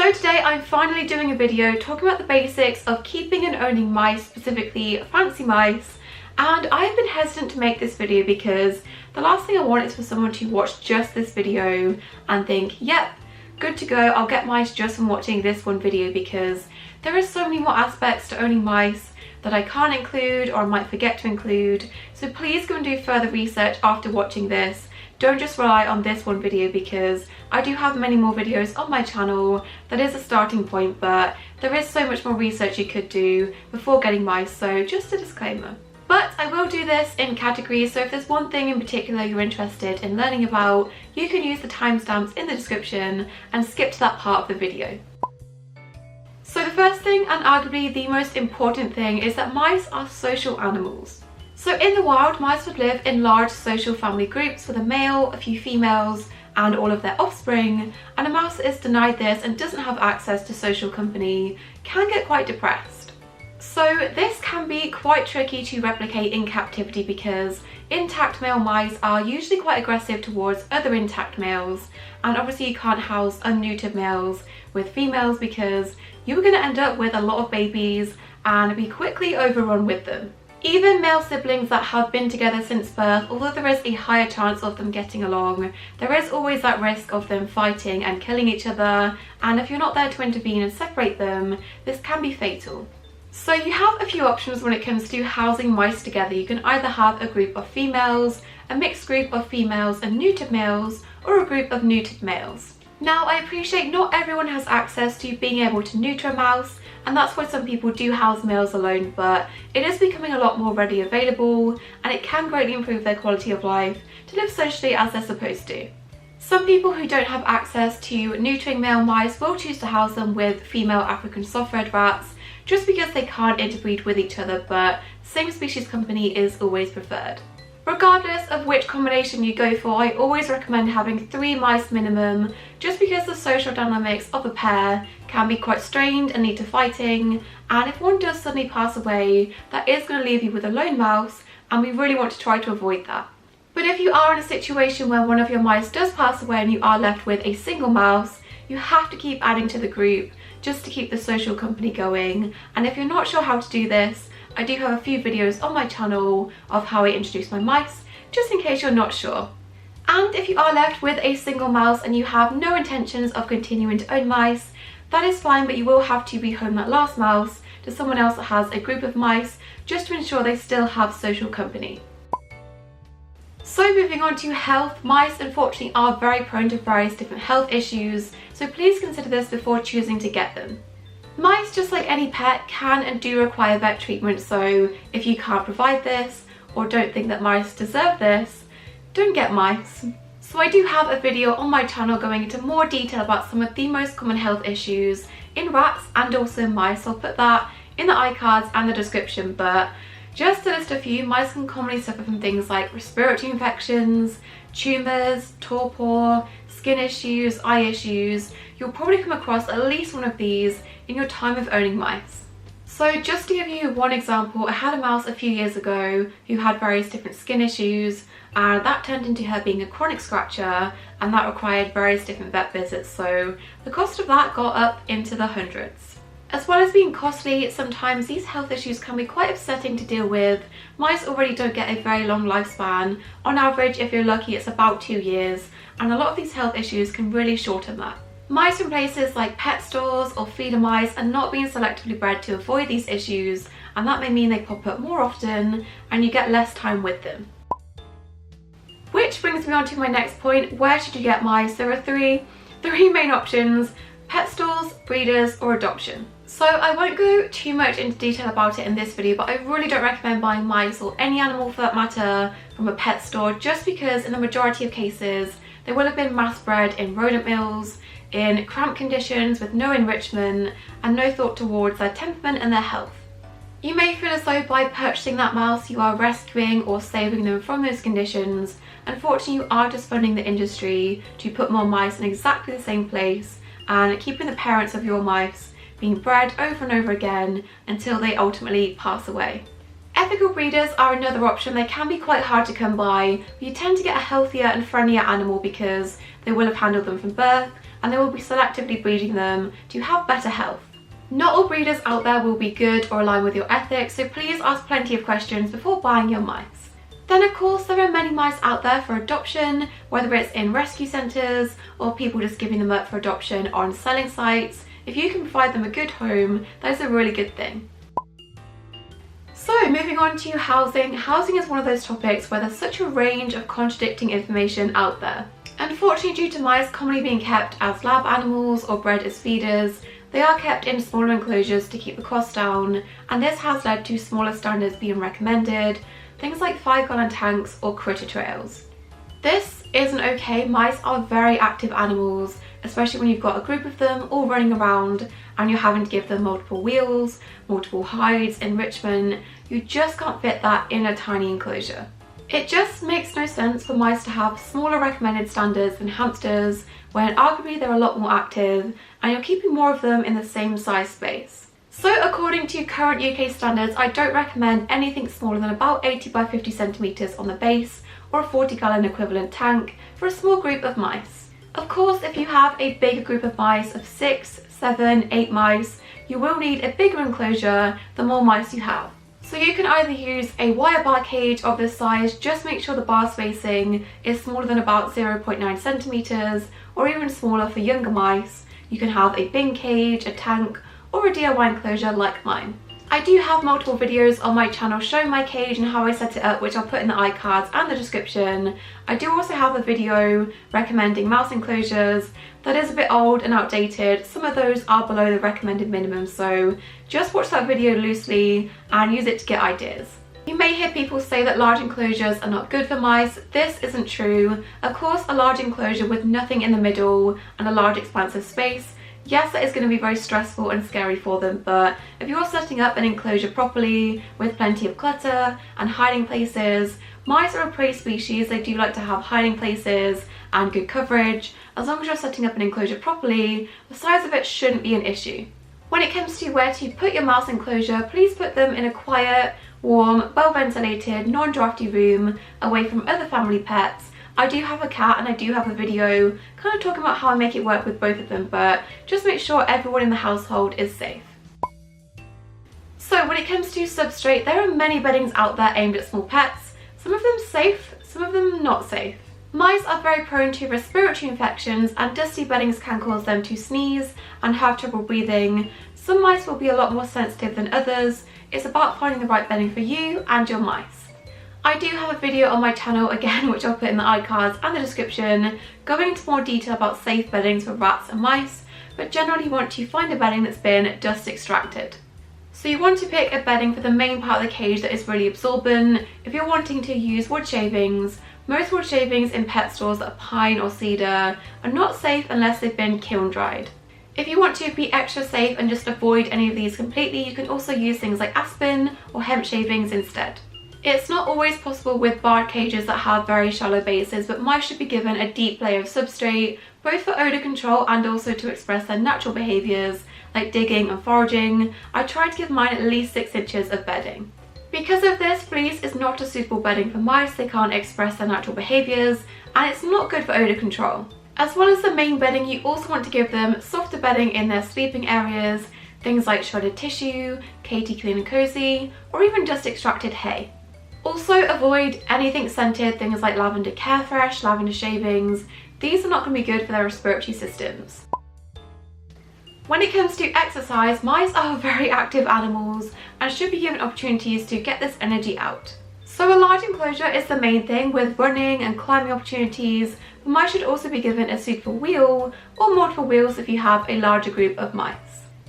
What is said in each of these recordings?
So today I'm finally doing a video talking about the basics of keeping and owning mice, specifically fancy mice. And I've been hesitant to make this video because the last thing I want is for someone to watch just this video and think, yep, good to go, I'll get mice just from watching this one video, because there are so many more aspects to owning mice that I can't include or I might forget to include. So please go and do further research after watching this. Don't just rely on this one video, because I do have many more videos on my channel. That is a starting point, but there is so much more research you could do before getting mice, so just a disclaimer. But I will do this in categories, so if there's one thing in particular you're interested in learning about, you can use the timestamps in the description and skip to that part of the video. So the first thing, and arguably the most important thing, is that mice are social animals. So in the wild, mice would live in large social family groups with a male, a few females, and all of their offspring, and a mouse that is denied this and doesn't have access to social company can get quite depressed. So this can be quite tricky to replicate in captivity, because intact male mice are usually quite aggressive towards other intact males, and obviously you can't house unneutered males with females because you're going to end up with a lot of babies and be quickly overrun with them. Even male siblings that have been together since birth, although there is a higher chance of them getting along, there is always that risk of them fighting and killing each other, and if you're not there to intervene and separate them, this can be fatal. So you have a few options when it comes to housing mice together. You can either have a group of females, a mixed group of females and neutered males, or a group of neutered males. Now, I appreciate not everyone has access to being able to neuter a mouse, and that's why some people do house males alone, but it is becoming a lot more readily available, and it can greatly improve their quality of life to live socially as they're supposed to. Some people who don't have access to neutering male mice will choose to house them with female African soft-red rats, just because they can't interbreed with each other, but same species company is always preferred. Regardless of which combination you go for, I always recommend having 3 mice minimum, just because the social dynamics of a pair can be quite strained and lead to fighting, and if one does suddenly pass away, that is going to leave you with a lone mouse, and we really want to try to avoid that. But if you are in a situation where one of your mice does pass away and you are left with a single mouse, you have to keep adding to the group just to keep the social company going. And if you're not sure how to do this, I do have a few videos on my channel of how I introduce my mice, just in case you're not sure. And if you are left with a single mouse and you have no intentions of continuing to own mice, that is fine, but you will have to rehome that last mouse to someone else that has a group of mice, just to ensure they still have social company. So moving on to health, mice unfortunately are very prone to various different health issues, so please consider this before choosing to get them. Mice, just like any pet, can and do require vet treatment, so if you can't provide this or don't think that mice deserve this, don't get mice. So I do have a video on my channel going into more detail about some of the most common health issues in rats and also in mice. I'll put that in the iCards and the description, but just to list a few, mice can commonly suffer from things like respiratory infections, tumours, torpor, skin issues, eye issues. You'll probably come across at least one of these in your time of owning mice. So just to give you one example, I had a mouse a few years ago who had various different skin issues, and that turned into her being a chronic scratcher, and that required various different vet visits, so the cost of that got up into the hundreds. As well as being costly, sometimes these health issues can be quite upsetting to deal with. Mice already don't get a very long lifespan. On average, if you're lucky, it's about 2 years, and a lot of these health issues can really shorten that. Mice from places like pet stores or feeder mice are not being selectively bred to avoid these issues, and that may mean they pop up more often and you get less time with them. Which brings me on to my next point: where should you get mice? There are three main options: pet stores, breeders, or adoption. So I won't go too much into detail about it in this video, but I really don't recommend buying mice, or any animal for that matter, from a pet store, just because in the majority of cases they will have been mass bred in rodent mills, in cramped conditions with no enrichment and no thought towards their temperament and their health. You may feel as though by purchasing that mouse you are rescuing or saving them from those conditions. Unfortunately, you are just funding the industry to put more mice in exactly the same place and keeping the parents of your mice being bred over and over again until they ultimately pass away. Ethical breeders are another option. They can be quite hard to come by, but you tend to get a healthier and friendlier animal because they will have handled them from birth and they will be selectively breeding them to have better health. Not all breeders out there will be good or align with your ethics, so please ask plenty of questions before buying your mice. Then of course there are many mice out there for adoption, whether it's in rescue centres or people just giving them up for adoption on selling sites. If you can provide them a good home, that is a really good thing. So moving on to housing. Housing is one of those topics where there's such a range of contradicting information out there. Unfortunately, due to mice commonly being kept as lab animals or bred as feeders, they are kept in smaller enclosures to keep the cost down, and this has led to smaller standards being recommended, things like 5-gallon tanks or critter trails. This isn't okay. Mice are very active animals, especially when you've got a group of them all running around and you're having to give them multiple wheels, multiple hides, enrichment. You just can't fit that in a tiny enclosure. It just makes no sense for mice to have smaller recommended standards than hamsters, when arguably they're a lot more active and you're keeping more of them in the same size space. So according to current UK standards, I don't recommend anything smaller than about 80 by 50 centimetres on the base, or a 40-gallon equivalent tank for a small group of mice. Of course, if you have a bigger group of mice of 6, 7, 8 mice, you will need a bigger enclosure the more mice you have. So you can either use a wire bar cage of this size, just make sure the bar spacing is smaller than about 0.9 centimetres, or even smaller for younger mice. You can have a bin cage, a tank, or a DIY enclosure like mine. I do have multiple videos on my channel showing my cage and how I set it up, which I'll put in the iCards and the description. I do also have a video recommending mouse enclosures that is a bit old and outdated. Some of those are below the recommended minimum, so just watch that video loosely and use it to get ideas. You may hear people say that large enclosures are not good for mice. This isn't true. Of course, a large enclosure with nothing in the middle and a large expansive space, yes, that is going to be very stressful and scary for them, but if you're setting up an enclosure properly with plenty of clutter and hiding places, mice are a prey species. They do like to have hiding places and good coverage. As long as you're setting up an enclosure properly, the size of it shouldn't be an issue. When it comes to where to put your mouse enclosure, please put them in a quiet, warm, well-ventilated, non-drafty room away from other family pets. I do have a cat and I do have a video kind of talking about how I make it work with both of them, but just make sure everyone in the household is safe. So when it comes to substrate, there are many beddings out there aimed at small pets. Some of them safe, some of them not safe. Mice are very prone to respiratory infections, and dusty beddings can cause them to sneeze and have trouble breathing. Some mice will be a lot more sensitive than others. It's about finding the right bedding for you and your mice. I do have a video on my channel again, which I'll put in the iCards and the description, going into more detail about safe beddings for rats and mice, but generally you want to find a bedding that's been dust extracted. So you want to pick a bedding for the main part of the cage that is really absorbent. If you're wanting to use wood shavings, most wood shavings in pet stores that are pine or cedar are not safe unless they've been kiln dried. If you want to be extra safe and just avoid any of these completely, you can also use things like aspen or hemp shavings instead. It's not always possible with barred cages that have very shallow bases, but mice should be given a deep layer of substrate, both for odour control and also to express their natural behaviours like digging and foraging. I try to give mine at least 6 inches of bedding. Because of this, fleece is not a suitable bedding for mice. They can't express their natural behaviours and it's not good for odour control. As well as the main bedding, you also want to give them softer bedding in their sleeping areas, things like shredded tissue, Katie Clean and Cozy, or even just extracted hay. Also avoid anything scented, things like lavender Carefresh, lavender shavings. These are not going to be good for their respiratory systems. When it comes to exercise, mice are very active animals and should be given opportunities to get this energy out. So a large enclosure is the main thing with running and climbing opportunities, but mice should also be given a suitable wheel or multiple wheels if you have a larger group of mice.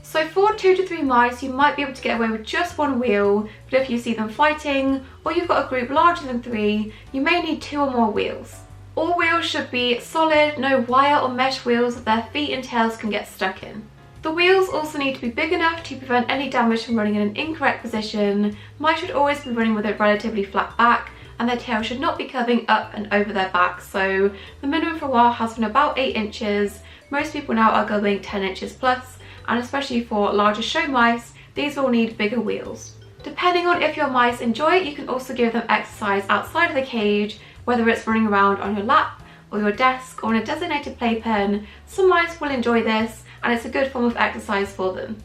So for 2 to 3 mice, you might be able to get away with just 1 wheel, but if you see them fighting or you've got a group larger than 3, you may need 2 or more wheels. All wheels should be solid, no wire or mesh wheels that their feet and tails can get stuck in. The wheels also need to be big enough to prevent any damage from running in an incorrect position. Mice should always be running with a relatively flat back and their tail should not be curving up and over their back, so the minimum for a while has been about 8 inches. Most people now are going 10 inches plus, and especially for larger show mice, these will need bigger wheels. Depending on if your mice enjoy it, you can also give them exercise outside of the cage, whether it's running around on your lap or your desk or on a designated playpen, some mice will enjoy this and it's a good form of exercise for them.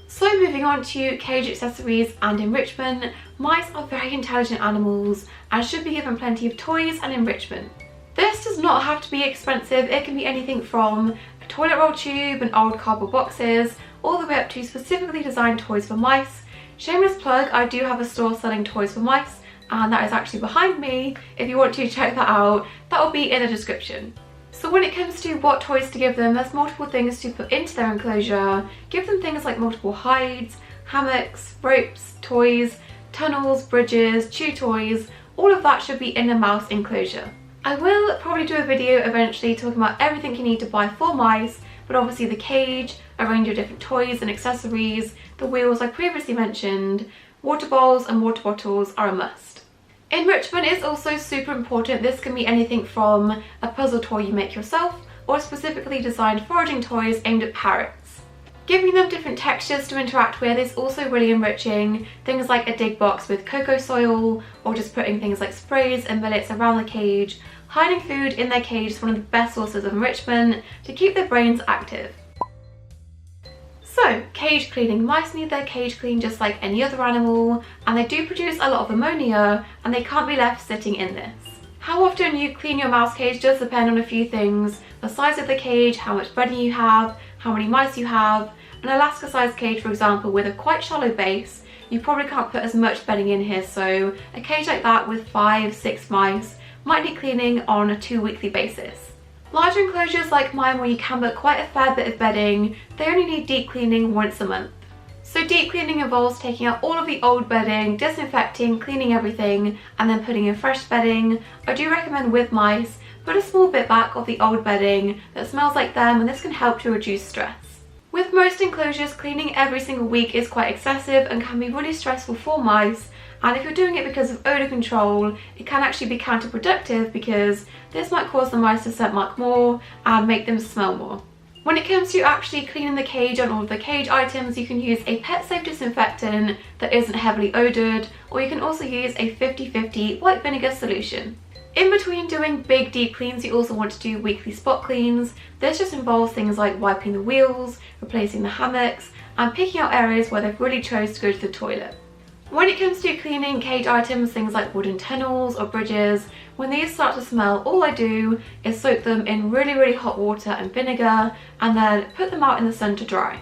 So moving on to cage accessories and enrichment, mice are very intelligent animals and should be given plenty of toys and enrichment. This does not have to be expensive, it can be anything from a toilet roll tube and old cardboard boxes, all the way up to specifically designed toys for mice. Shameless plug, I do have a store selling toys for mice, and that is actually behind me. If you want to check that out, that will be in the description. So when it comes to what toys to give them, there's multiple things to put into their enclosure. Give them things like multiple hides, hammocks, ropes, toys, tunnels, bridges, chew toys, all of that should be in a mouse enclosure. I will probably do a video eventually talking about everything you need to buy for mice, but obviously the cage, a range of different toys and accessories, the wheels I previously mentioned, water bowls and water bottles are a must. Enrichment is also super important. This can be anything from a puzzle toy you make yourself or specifically designed foraging toys aimed at parrots. Giving them different textures to interact with is also really enriching. Things like a dig box with cocoa soil, or just putting things like sprays and millets around the cage. Hiding food in their cage is one of the best sources of enrichment to keep their brains active. So, cage cleaning. Mice need their cage cleaned just like any other animal, and they do produce a lot of ammonia, and they can't be left sitting in this. How often you clean your mouse cage does depend on a few things: the size of the cage, how much bedding you have, how many mice you have. An Alaska sized cage, for example, with a quite shallow base, you probably can't put as much bedding in here, so a cage like that with 5-6 mice might need cleaning on a 2-weekly basis. Larger enclosures like mine, where you can put quite a fair bit of bedding, they only need deep cleaning once a month. So deep cleaning involves taking out all of the old bedding, disinfecting, cleaning everything, and then putting in fresh bedding. I do recommend with mice, put a small bit back of the old bedding that smells like them, and this can help to reduce stress. With most enclosures, cleaning every single week is quite excessive and can be really stressful for mice, and if you're doing it because of odour control, it can actually be counterproductive because this might cause the mice to scent mark more and make them smell more. When it comes to actually cleaning the cage on all of the cage items, you can use a pet safe disinfectant that isn't heavily odoured, or you can also use a 50-50 white vinegar solution. In between doing big deep cleans, you also want to do weekly spot cleans. This just involves things like wiping the wheels, replacing the hammocks, and picking out areas where they've really chose to go to the toilet. When it comes to cleaning cage items, things like wooden tunnels or bridges, when these start to smell, all I do is soak them in really hot water and vinegar and then put them out in the sun to dry.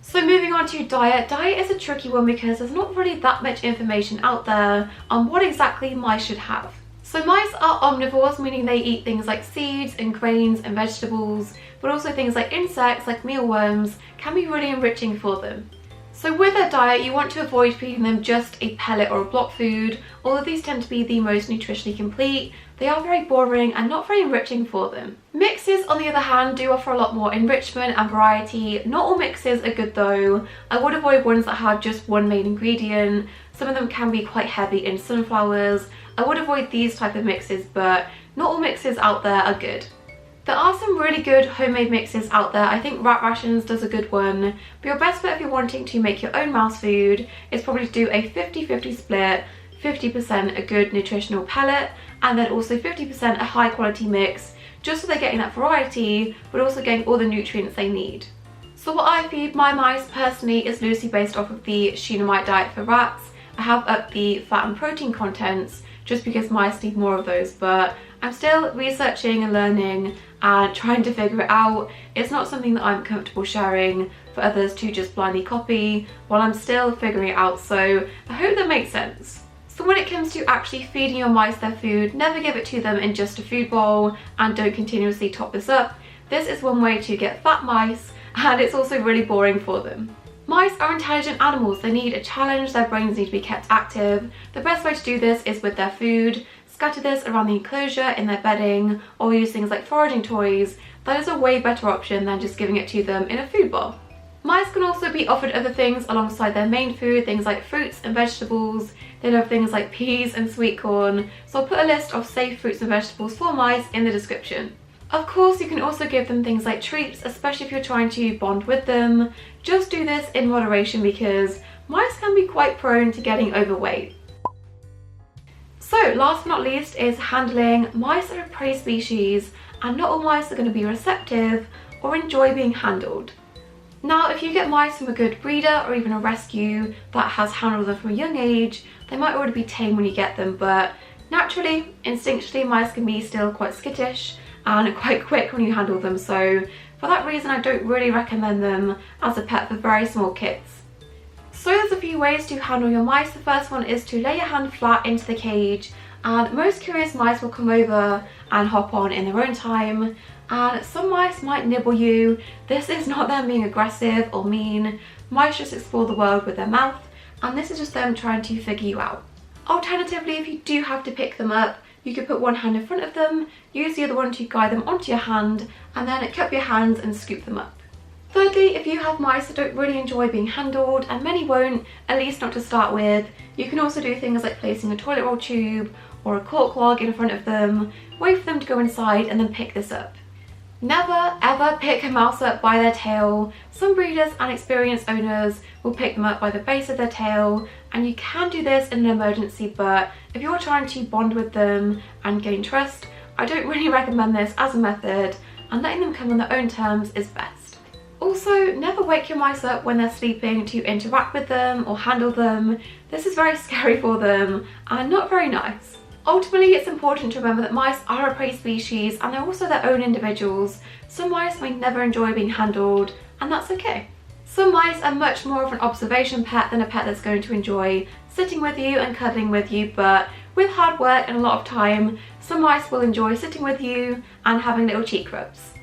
So moving on to diet. Diet is a tricky one because there's not really that much information out there on what exactly mice should have. So mice are omnivores, meaning they eat things like seeds and grains and vegetables, but also things like insects like mealworms can be really enriching for them. So with their diet, you want to avoid feeding them just a pellet or a block food. Although these tend to be the most nutritionally complete, they are very boring and not very enriching for them. Mixes, on the other hand, do offer a lot more enrichment and variety. Not all mixes are good though. I would avoid ones that have just one main ingredient. Some of them can be quite heavy in sunflowers. I would avoid these type of mixes, but not all mixes out there are good. There are some really good homemade mixes out there. I think Rat Rations does a good one, but your best bet if you're wanting to make your own mouse food is probably to do a 50-50 split, 50% a good nutritional pellet, and then also 50% a high quality mix, just so they're getting that variety, but also getting all the nutrients they need. So what I feed my mice personally is loosely based off of the Shunammite diet for rats. I have upped the fat and protein contents just because mice need more of those, but I'm still researching and learning and trying to figure it out. It's not something that I'm comfortable sharing for others to just blindly copy while I'm still figuring it out, so I hope that makes sense. So when it comes to actually feeding your mice their food, never give it to them in just a food bowl and don't continuously top this up. This is one way to get fat mice, and it's also really boring for them. Mice are intelligent animals. They need a challenge, their brains need to be kept active. The best way to do this is with their food. Scatter this around the enclosure in their bedding, or use things like foraging toys. That is a way better option than just giving it to them in a food bowl. Mice can also be offered other things alongside their main food, things like fruits and vegetables. They love things like peas and sweet corn, so I'll put a list of safe fruits and vegetables for mice in the description. Of course, you can also give them things like treats, especially if you're trying to bond with them. Just do this in moderation because mice can be quite prone to getting overweight. So last but not least is handling mice that are prey species, and not all mice are going to be receptive or enjoy being handled. Now, if you get mice from a good breeder or even a rescue that has handled them from a young age, they might already be tame when you get them, but naturally, instinctually, mice can be still quite skittish and quite quick when you handle them, so for that reason I don't really recommend them as a pet for very small kids. So there's a few ways to handle your mice. The first one is to lay your hand flat into the cage, and most curious mice will come over and hop on in their own time, and some mice might nibble you. This is not them being aggressive or mean. Mice just explore the world with their mouth, and this is just them trying to figure you out. Alternatively, if you do have to pick them up, you could put one hand in front of them, use the other one to guide them onto your hand, and then cup your hands and scoop them up. Thirdly, if you have mice that don't really enjoy being handled, and many won't, at least not to start with, you can also do things like placing a toilet roll tube or a cork log in front of them, wait for them to go inside and then pick this up. Never ever pick a mouse up by their tail. Some breeders and experienced owners will pick them up by the base of their tail, and you can do this in an emergency, but if you're trying to bond with them and gain trust, I don't really recommend this as a method, and letting them come on their own terms is best. Also, never wake your mice up when they're sleeping to interact with them or handle them. This is very scary for them and not very nice. Ultimately, it's important to remember that mice are a prey species and they're also their own individuals. Some mice may never enjoy being handled, and that's okay. Some mice are much more of an observation pet than a pet that's going to enjoy sitting with you and cuddling with you, but with hard work and a lot of time, some mice will enjoy sitting with you and having little cheek rubs.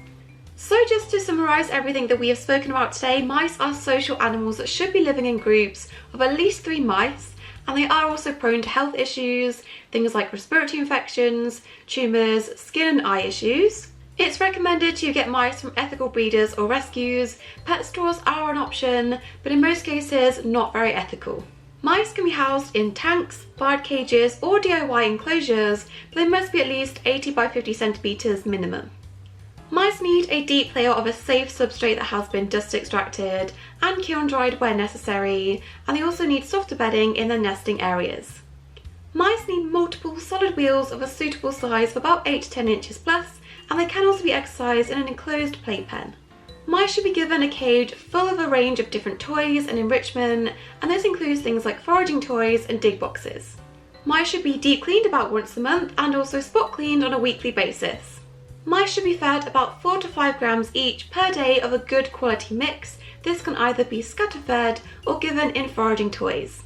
So just to summarise everything that we have spoken about today, mice are social animals that should be living in groups of at least 3 mice, and they are also prone to health issues, things like respiratory infections, tumours, skin and eye issues. It's recommended to get mice from ethical breeders or rescues. Pet stores are an option, but in most cases not very ethical. Mice can be housed in tanks, bird cages or DIY enclosures, but they must be at least 80 by 50 centimetres minimum. Mice need a deep layer of a safe substrate that has been dust extracted and kiln dried where necessary, and they also need softer bedding in their nesting areas. Mice need multiple solid wheels of a suitable size of about 8 to 10 inches plus, and they can also be exercised in an enclosed playpen. Mice should be given a cage full of a range of different toys and enrichment, and this includes things like foraging toys and dig boxes. Mice should be deep cleaned about once a month and also spot cleaned on a weekly basis. Mice should be fed about 4 to 5 grams each per day of a good quality mix. This can either be scatter fed or given in foraging toys.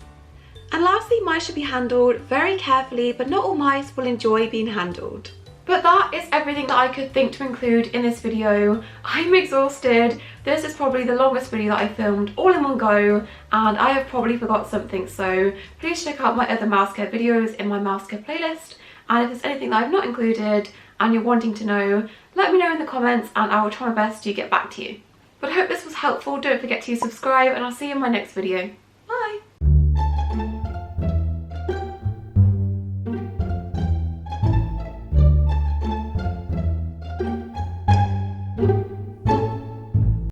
And lastly, mice should be handled very carefully, but not all mice will enjoy being handled. But that is everything that I could think to include in this video. I'm exhausted. This is probably the longest video that I filmed all in one go, and I have probably forgot something, so please check out my other mouse care videos in my mouse care playlist, and if there's anything that I've not included and you're wanting to know, let me know in the comments and I will try my best to get back to you. But I hope this was helpful. Don't forget to subscribe, and I'll see you in my next video.